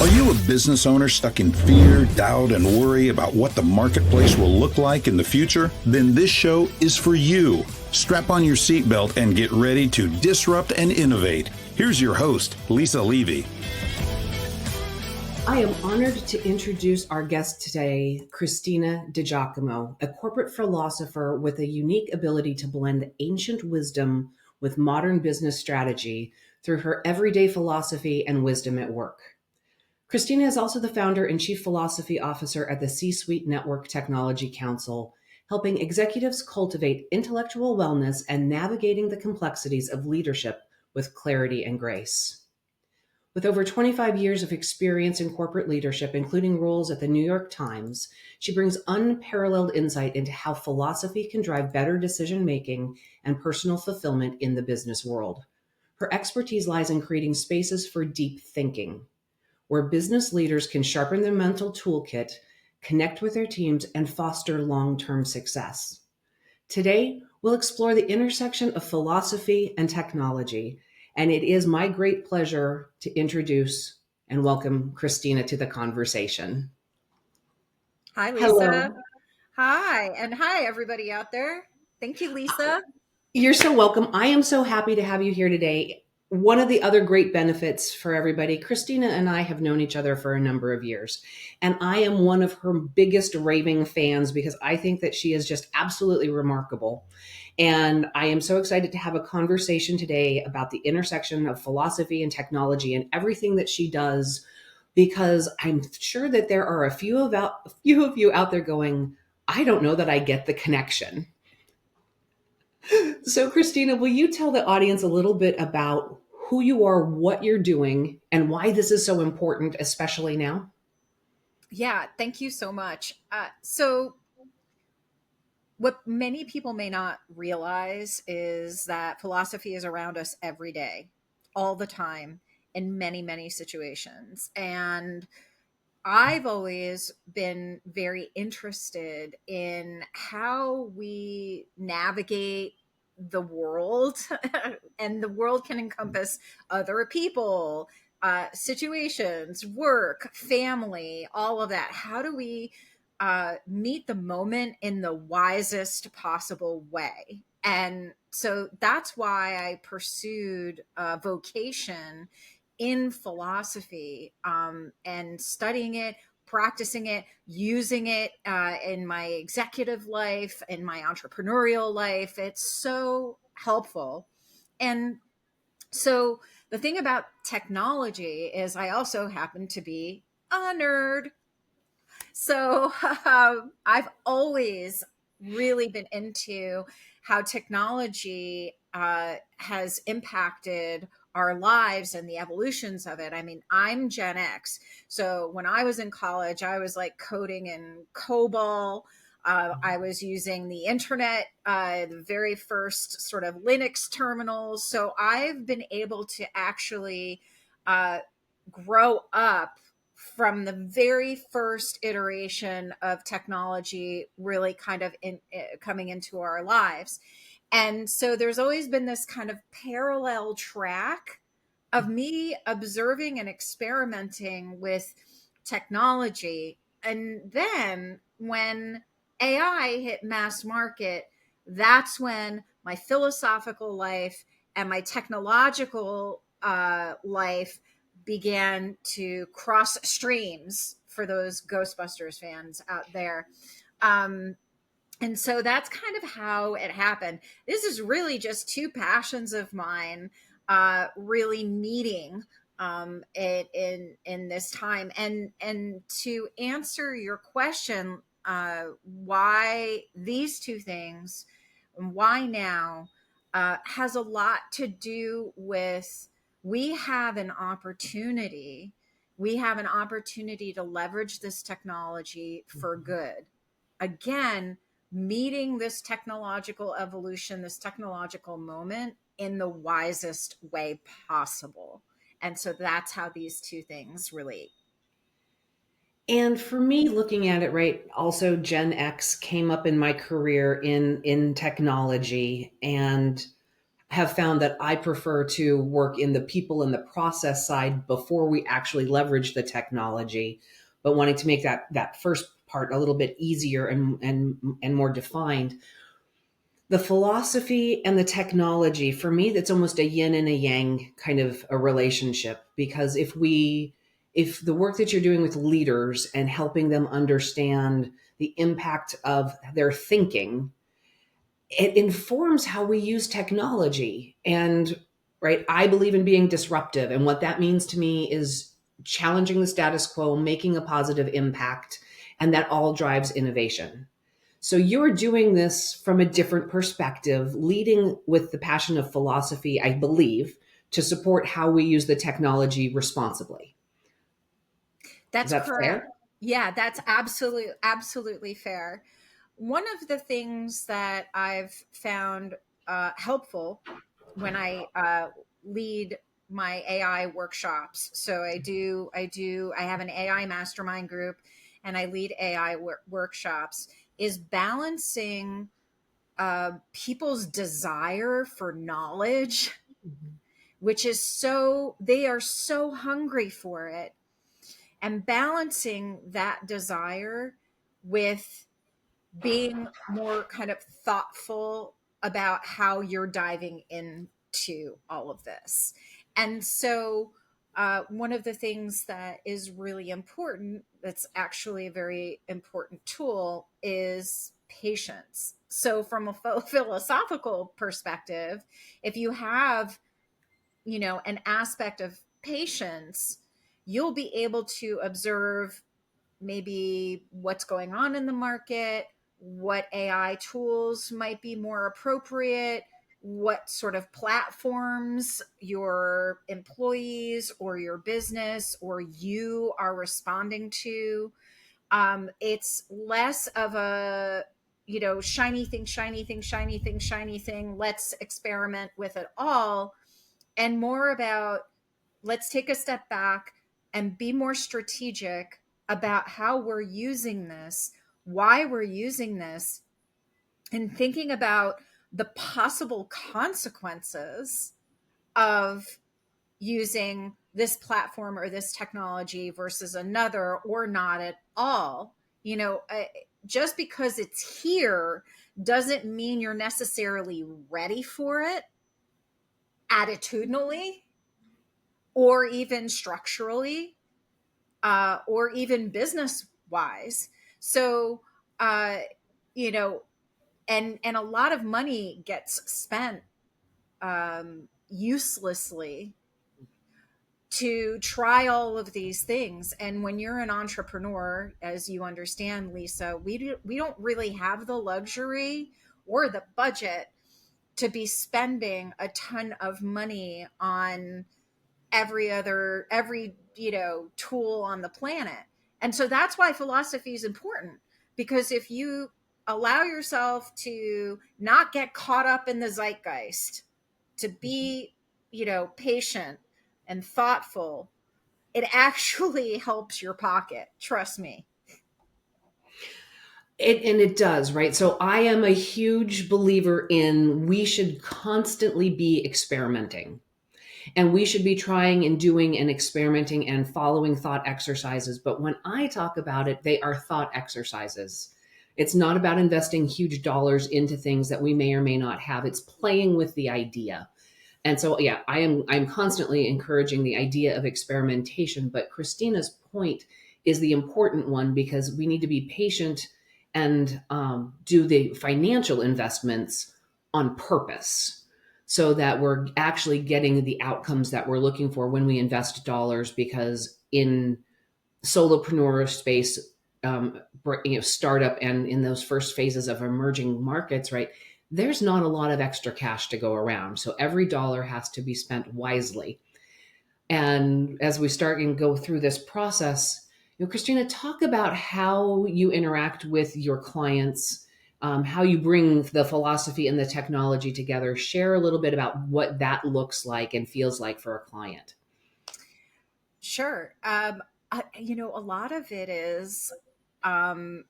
Are you a business owner stuck in fear, doubt, and worry about what the marketplace will look like in the future? Then this show is for you. Strap on your seatbelt and get ready to disrupt and innovate. Here's your host, Lisa Levy. I am honored to introduce our guest today, Cristina DiGiacomo, a corporate philosopher with a unique ability to blend ancient wisdom with modern business strategy through her everyday philosophy and wisdom at work. Cristina is also the founder and chief philosophy officer at the C-Suite Network Technology Council, helping executives cultivate intellectual wellness and navigating the complexities of leadership with clarity and grace. With over 25 years of experience in corporate leadership, including roles at the New York Times, she brings unparalleled insight into how philosophy can drive better decision-making and personal fulfillment in the business world. Her expertise lies in creating spaces for deep thinking, where business leaders can sharpen their mental toolkit, connect with their teams, and foster long-term success. Today, we'll explore the intersection of philosophy and technology, and it is my great pleasure to introduce and welcome Cristina to the conversation. Hi, Lisa. Hello. Hi, and hi, everybody out there. Thank you, Lisa. You're so welcome. I am so happy to have you here today. One of the other great benefits for everybody, Cristina and I have known each other for a number of years, and I am one of her biggest raving fans because I think that she is just absolutely remarkable. And I am so excited to have a conversation today about the intersection of philosophy and technology and everything that she does, because I'm sure that there are a few of you out there going, I don't know that I get the connection. So, Cristina, will you tell the audience a little bit about who you are, what you're doing, and why this is so important, especially now? Yeah, thank you so much. So what many people may not realize is that philosophy is around us every day, all the time, in many, many situations. And I've always been very interested in how we navigate the world, and the world can encompass other people, situations, work, family, all of that. How do we meet the moment in the wisest possible way? And so that's why I pursued a vocation in philosophy, and studying it, practicing it, using it in my executive life, in my entrepreneurial life. It's so helpful. And so the thing about technology is I also happen to be a nerd. So I've always really been into how technology has impacted our lives and the evolutions of it. I mean, I'm Gen X. So when I was in college, I was like coding in COBOL. I was using the internet, the very first sort of Linux terminals. So I've been able to actually grow up from the very first iteration of technology really kind of coming into our lives. And so there's always been this kind of parallel track of me observing and experimenting with technology. And then when AI hit mass market, that's when my philosophical life and my technological life began to cross streams, for those Ghostbusters fans out there. And so that's kind of how it happened. This is really just two passions of mine really meeting in this time. And to answer your question, why these two things and why now, has a lot to do with we have an opportunity. We have an opportunity to leverage this technology for good. Again, meeting this technological evolution, this technological moment in the wisest way possible. And so that's how these two things relate. And for me, looking at it, right, also Gen X came up in my career in technology, and have found that I prefer to work in the people and the process side before we actually leverage the technology, but wanting to make that first part a little bit easier and more defined. The philosophy and the technology, for me, that's almost a yin and a yang kind of a relationship, because if the work that you're doing with leaders and helping them understand the impact of their thinking, it informs how we use technology. And right, I believe in being disruptive, and what that means to me is challenging the status quo, making a positive impact, and that all drives innovation. So you're doing this from a different perspective, leading with the passion of philosophy, I believe, to support how we use the technology responsibly. Is That's that correct. fair? Yeah, that's absolutely fair. One of the things that I've found helpful when I lead my AI workshops. So I have an AI mastermind group, and I lead AI workshops. Is balancing people's desire for knowledge, which is so they are so hungry for it, and balancing that desire with being more kind of thoughtful about how you're diving into all of this. And so, one of the things that is really important, that's actually a very important tool, is patience. So, from a philosophical perspective, if you have, an aspect of patience, you'll be able to observe maybe what's going on in the market, what AI tools might be more appropriate, what sort of platforms your employees or your business or you are responding to. It's less of a, shiny thing, shiny thing, shiny thing, shiny thing. Let's experiment with it all. And more about, let's take a step back and be more strategic about how we're using this, why we're using this, and thinking about the possible consequences of using this platform or this technology versus another, or not at all. Just because it's here doesn't mean you're necessarily ready for it attitudinally, or even structurally, or even business wise. So, uh, you know, and a lot of money gets spent uselessly to try all of these things. And when you're an entrepreneur, as you understand, Lisa, we don't really have the luxury or the budget to be spending a ton of money on every tool on the planet. And so that's why philosophy is important, because if you allow yourself to not get caught up in the zeitgeist, to be patient and thoughtful, it actually helps your pocket, trust me. And it does, right? So I am a huge believer in we should constantly be experimenting. And we should be trying and doing and experimenting and following thought exercises. But when I talk about it, they are thought exercises. It's not about investing huge dollars into things that we may or may not have. It's playing with the idea. And so, yeah, I'm constantly encouraging the idea of experimentation. But Christina's point is the important one, because we need to be patient and do the financial investments on purpose, so that we're actually getting the outcomes that we're looking for when we invest dollars. Because in solopreneur space, startup, and in those first phases of emerging markets, right, there's not a lot of extra cash to go around. So every dollar has to be spent wisely. And as we start and go through this process, Christina, talk about how you interact with your clients, how you bring the philosophy and the technology together. Share a little bit about what that looks like and feels like for a client. Sure. A lot of it is um,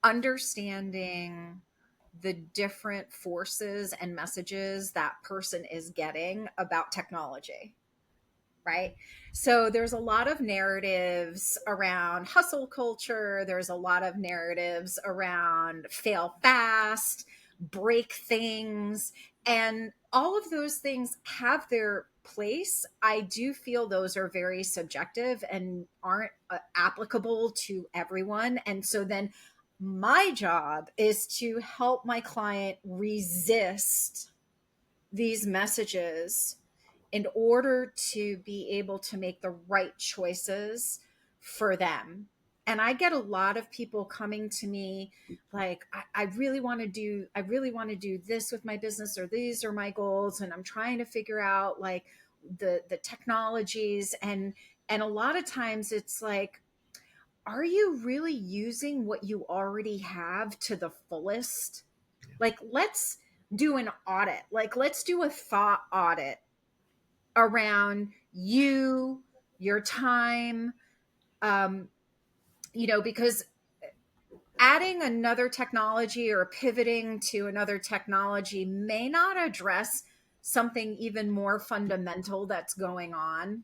understanding the different forces and messages that person is getting about technology, right? So there's a lot of narratives around hustle culture. There's a lot of narratives around fail fast, break things, and all of those things have their place. I do feel those are very subjective and aren't applicable to everyone. And so then my job is to help my client resist these messages in order to be able to make the right choices for them. And I get a lot of people coming to me like, I really want to do, I really want to do this with my business, or these are my goals. And I'm trying to figure out like the technologies. And a lot of times it's like, are you really using what you already have to the fullest? Like, let's do an audit. Like, let's do a thought audit around you, your time, um, because adding another technology or pivoting to another technology may not address something even more fundamental that's going on.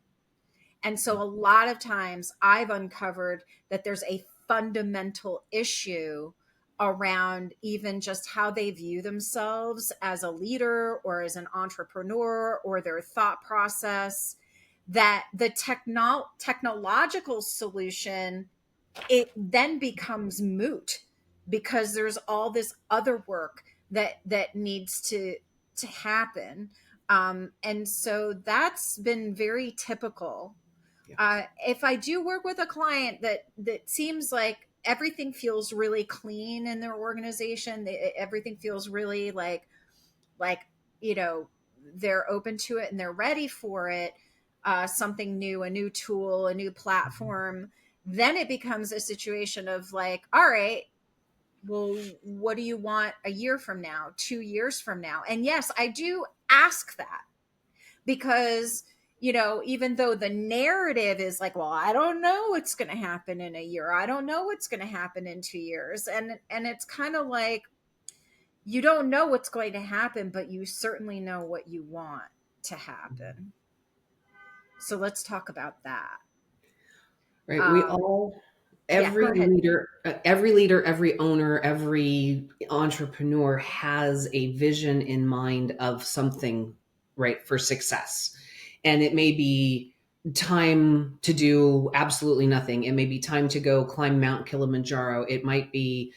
And so a lot of times I've uncovered that there's a fundamental issue around even just how they view themselves as a leader or as an entrepreneur, or their thought process, that the technological solution, it then becomes moot because there's all this other work that needs to happen. And so that's been very typical. If I do work with a client that seems like everything feels really clean in their organization, everything feels really like you know they're open to it and they're ready for it, something new, a new tool, a new platform, then it becomes a situation of like, all right, well, what do you want a year from now, 2 years from now? And yes, I do ask that, because even though the narrative is like, well, I don't know what's going to happen in a year, I don't know what's going to happen in 2 years, and it's kind of like, you don't know what's going to happen, but you certainly know what you want to happen. So let's talk about that. Right. We all, Yeah, go ahead. every leader, every owner, every entrepreneur has a vision in mind of something, right, for success. And it may be time to do absolutely nothing. It may be time to go climb Mount Kilimanjaro. It might be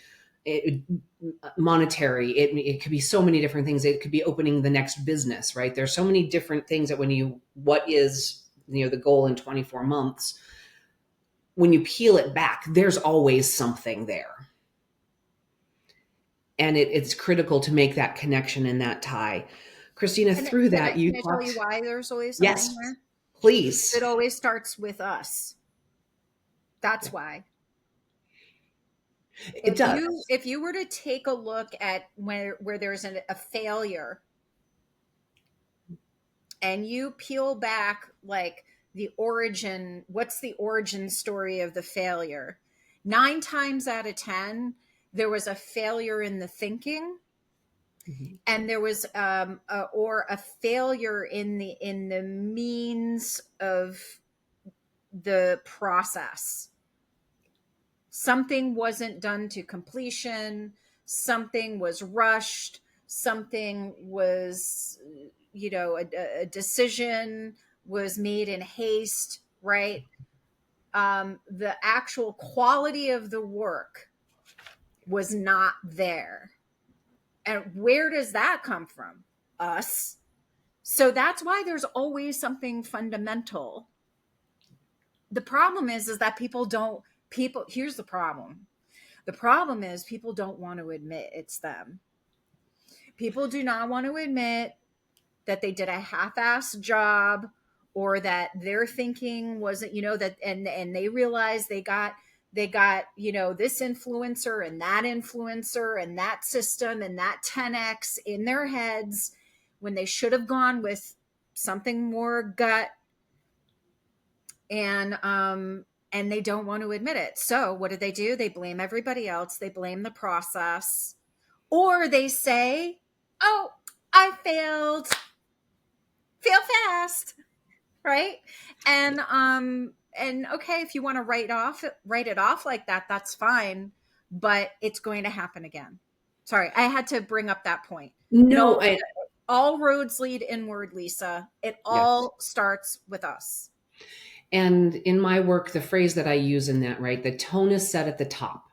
monetary. It could be so many different things. It could be opening the next business, right? There's so many different things that what is, the goal in 24 months, when you peel it back, there's always something there. And it's critical to make that connection and that tie. Christina, And through can that, I, you can I tell you talked. why there's always something Yes, there? please. It always starts with us. That's Yeah. why. It does. If you were to take a look at where there's a failure, and you peel back like the origin, what's the origin story of the failure? 9 times out of 10, there was a failure in the thinking, Mhm. and there was a failure in the means of the process. Something wasn't done to completion, something was rushed, something was, a decision was made in haste, right? The actual quality of the work was not there. And where does that come from? Us. So that's why there's always something fundamental. The problem is that here's the problem. The problem is people don't want to admit it's them. People do not want to admit that they did a half-assed job, or that their thinking wasn't, that, and they realize they got this influencer and that system and that 10x in their heads, when they should have gone with something more gut, and they don't want to admit it. So what do? They blame everybody else. They blame the process, Or they say, oh, I fail fast, right? And okay, if you want to write it off like that, that's fine, but it's going to happen again. Sorry, I had to bring up that point. It No, I, all roads lead inward, Lisa. It yes. all starts with us. And in my work, the phrase that I use in that, right, the tone is set at the top.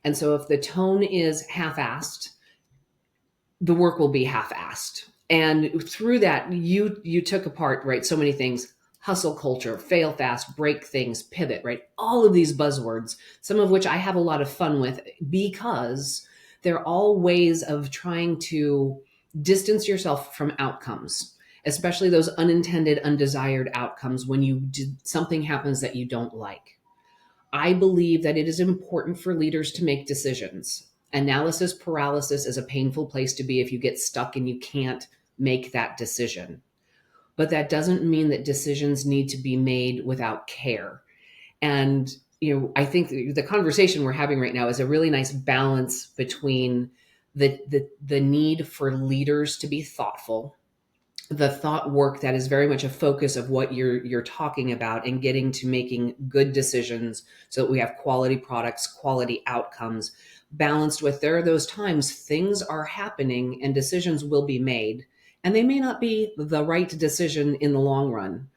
And so if the tone is half-assed, the work will be half-assed. And through that, you took apart, right, so many things: hustle culture, fail fast, break things, pivot, right? All of these buzzwords, some of which I have a lot of fun with because they're all ways of trying to distance yourself from outcomes, especially those unintended, undesired outcomes when something happens that you don't like. I believe that it is important for leaders to make decisions. Analysis paralysis is a painful place to be if you get stuck and you can't make that decision. But that doesn't mean that decisions need to be made without care. And I think the conversation we're having right now is a really nice balance between the need for leaders to be thoughtful, the thought work that is very much a focus of what you're talking about, and getting to making good decisions so that we have quality products, quality outcomes, balanced with there are those times things are happening and decisions will be made, and they may not be the right decision in the long run.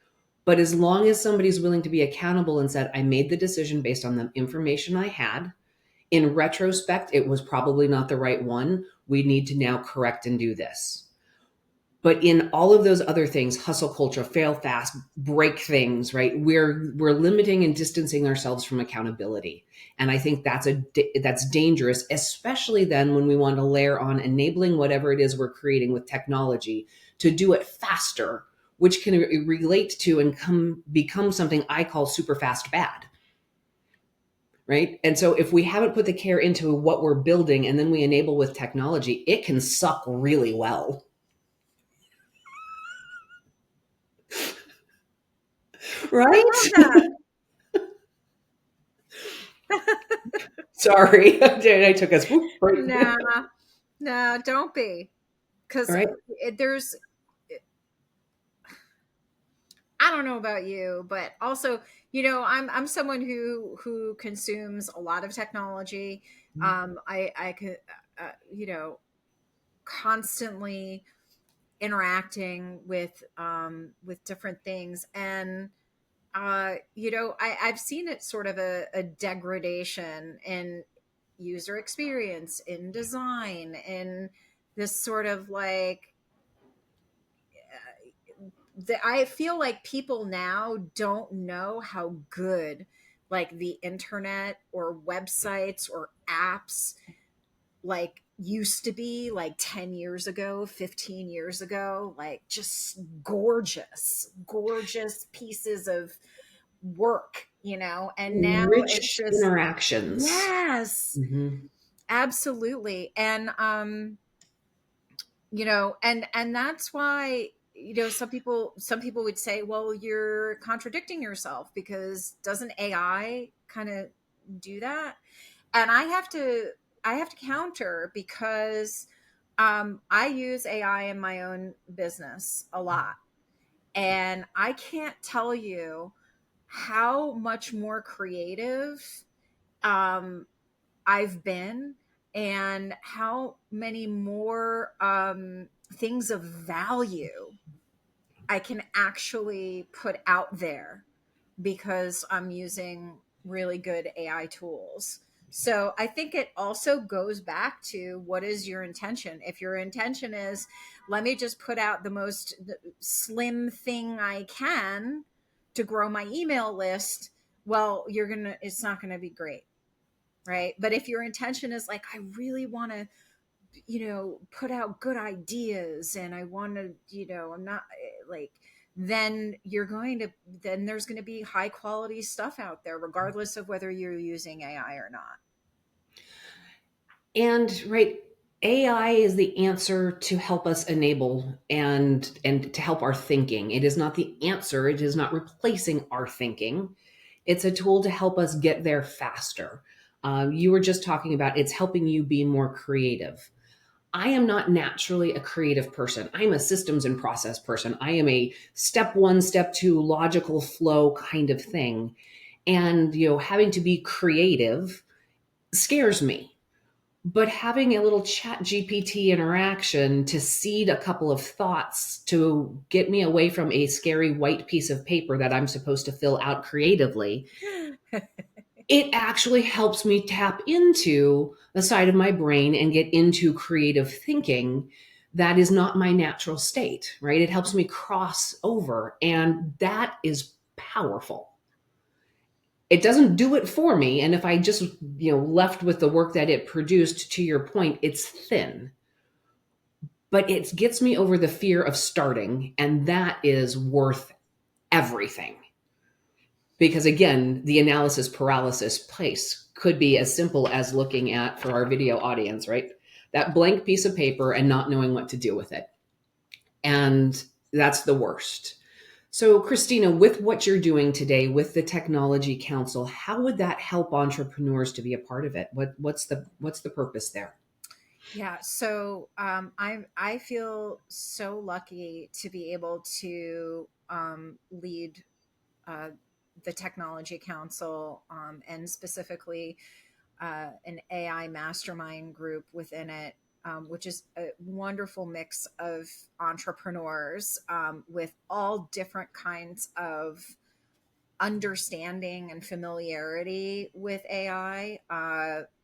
But as long as somebody's willing to be accountable and said, I made the decision based on the information I had, in retrospect, it was probably not the right one. We need to now correct and do this. But in all of those other things, hustle culture, fail fast, break things, right? We're limiting and distancing ourselves from accountability. And I think that's dangerous, especially then when we want to layer on enabling whatever it is we're creating with technology to do it faster, which can relate to and become something I call super fast bad. Right. And so if we haven't put the care into what we're building and then we enable with technology, it can suck really well. Right? Sorry, I took us right. No, don't be, because Right. there's. I don't know about you, but also, I'm someone who consumes a lot of technology. I could, constantly interacting with different things, and I've seen it sort of a degradation in user experience, in design, in this sort of like I feel like people now don't know how good like the internet or websites or apps like used to be like 10 years ago, 15 years ago, like just gorgeous pieces of work, and now it's Rich just, interactions. yes, Mm-hmm. absolutely. And and that's why, some people would say, well, you're contradicting yourself, because doesn't AI kind of do that? And I have to counter, because I use AI in my own business a lot, and I can't tell you how much more creative um, I've been, and how many more things of value I can actually put out there, because I'm using really good AI tools. So I think it also goes back to, what is your intention? If your intention is, let me just put out the slim thing I can to grow my email list, well, it's not gonna be great, right? But if your intention is like, I really want to, put out good ideas, and I want to, I'm not like, then there's going to be high quality stuff out there, regardless of whether you're using AI or not. And right, AI is the answer to help us enable and to help our thinking. It is not the answer. It is not replacing our thinking. It's a tool to help us get there faster. You were just talking about it's helping you be more creative. I am not naturally a creative person. I am a systems and process person. I am a step one, step two, logical flow kind of thing. And, having to be creative scares me. But having a little chat GPT interaction to seed a couple of thoughts to get me away from a scary white piece of paper that I'm supposed to fill out creatively, it actually helps me tap into the side of my brain and get into creative thinking that is not my natural state, right? It helps me cross over, and that is powerful. It doesn't do it for me. And if I just, left with the work that it produced, to your point, it's thin. But it gets me over the fear of starting, and that is worth everything. Because again, the analysis paralysis place could be as simple as looking at, for our video audience, right? That blank piece of paper and not knowing what to do with it. And that's the worst. So, Cristina, with what you're doing today with the Technology Council, how would that help entrepreneurs to be a part of it? What's the purpose there? Yeah, so I feel so lucky to be able to lead the Technology Council, and specifically an AI mastermind group within it, which is a wonderful mix of entrepreneurs with all different kinds of understanding and familiarity with AI.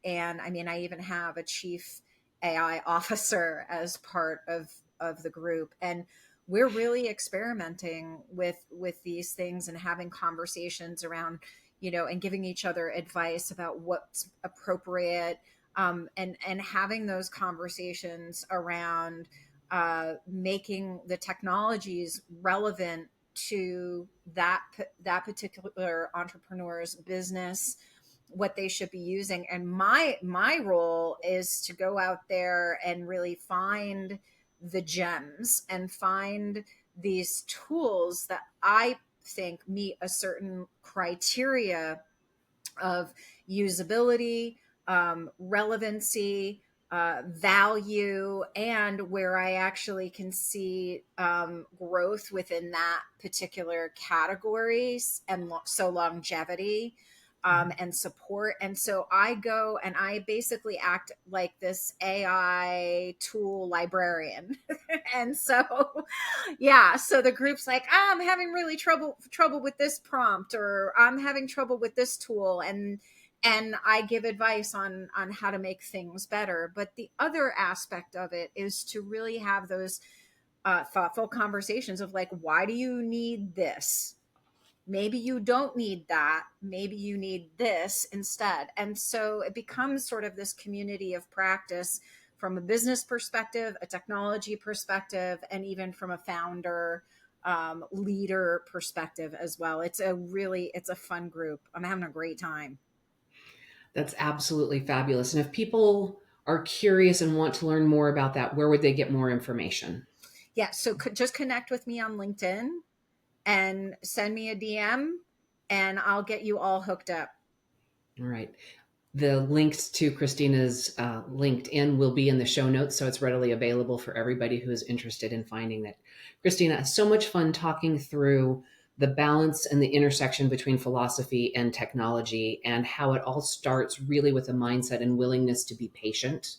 And I mean, I even have a chief AI officer as part of the group. And we're really experimenting with these things and having conversations around, and giving each other advice about what's appropriate, and having those conversations around making the technologies relevant to that particular entrepreneur's business, what they should be using. And my role is to go out there and really find the gems and find these tools that I think meet a certain criteria of usability, relevancy, value, and where I actually can see growth within that particular categories, and so longevity, and support. And so I go and I basically act like this AI tool librarian. And so, yeah, so the group's like, I'm having really trouble with this prompt, or I'm having trouble with this tool. And I give advice on how to make things better. But the other aspect of it is to really have those thoughtful conversations of like, why do you need this? Maybe you don't need that. Maybe you need this instead. And so it becomes sort of this community of practice from a business perspective, a technology perspective, and even from a founder leader perspective as well. It's a fun group. I'm having a great time. That's absolutely fabulous. And if people are curious and want to learn more about that, where would they get more information? Yeah, so just connect with me on LinkedIn and send me a DM, and I'll get you all hooked up. All right. The links to Cristina's LinkedIn will be in the show notes, so it's readily available for everybody who is interested in finding that. Cristina, so much fun talking through the balance and the intersection between philosophy and technology, and how it all starts really with a mindset and willingness to be patient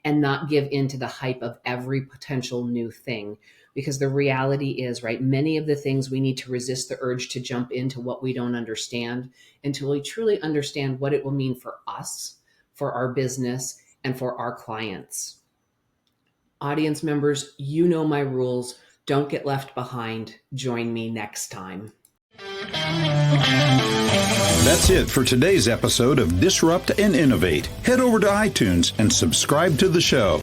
and not give in to the hype of every potential new thing. Because the reality is, right, many of the things we need to resist the urge to jump into what we don't understand until we truly understand what it will mean for us, for our business, and for our clients. Audience members, you know my rules. Don't get left behind. Join me next time. That's it for today's episode of Disrupt and Innovate. Head over to iTunes and subscribe to the show.